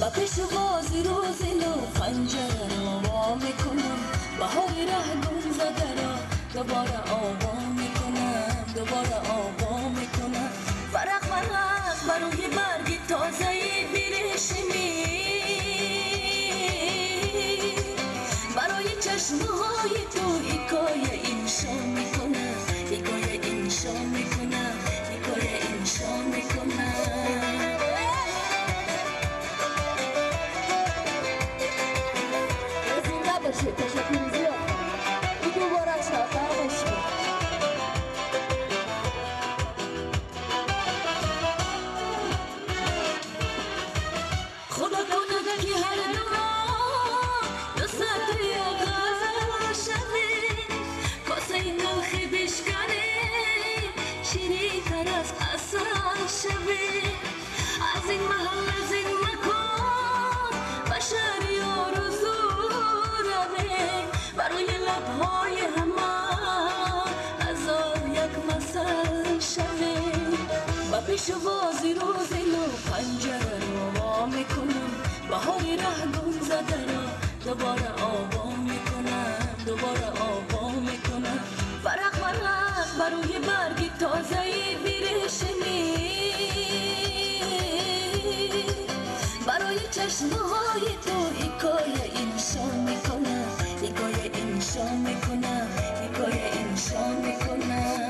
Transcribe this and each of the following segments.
با پیشوازی روز نو پنجره رو وا میکنم، بهاری ره گم زده را دوباره آوا میکنم، دوباره آوا میکنم. فرق برای برگ تازه بیرشمی، برای چشمهای تو حکایه انشا میکنم، حکایه انشا میکنم، حکایه انشا میکنم. تشکر زیاد این دوباره شاکر باشید. خدا کنه که هر دوران دوست یا غزل شوی، کاسه نلخی بشکنی شیرین تر از عسل شوی. از این محل از این مکان بشری آرزو برای لبهای همه هزار یک مثل شوی. و پیشوازی روز نو پنجره رو وا میکنم، بهاری ره گم زده را دوباره آوا میکنم، دوباره آوا میکنم. فرق برای برگ تازه بیرشمی، برای چشمهای تو حکایه انشا میکنم، حکایه انشا میکنم، حکایه انشا میکنم.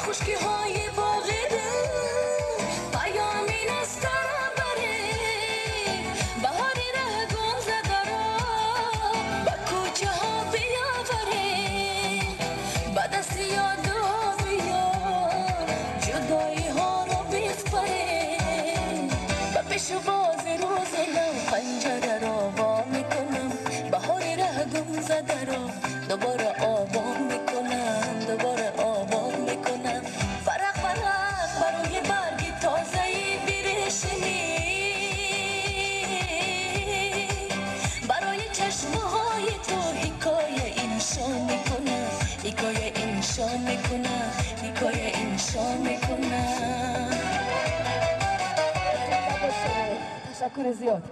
خشکی های باغی دل پیامی نستر بره، بهاری ره گم زده را به کوچه ها بیاوره، به دست یادا بیار جدایی ها رو بسپره. به پیشواز روز نو پنجره را وا میکنم، بهاری ره گم زده را دوباره آوا میکنم، دوباره آوا میکنم. فرق برای برگ تازه بیرشمی، برای چشمهای تو حکایه انشا میکنم، حکایه انشا میکنم، حکایه انشا میکنم. تشکر زیاد.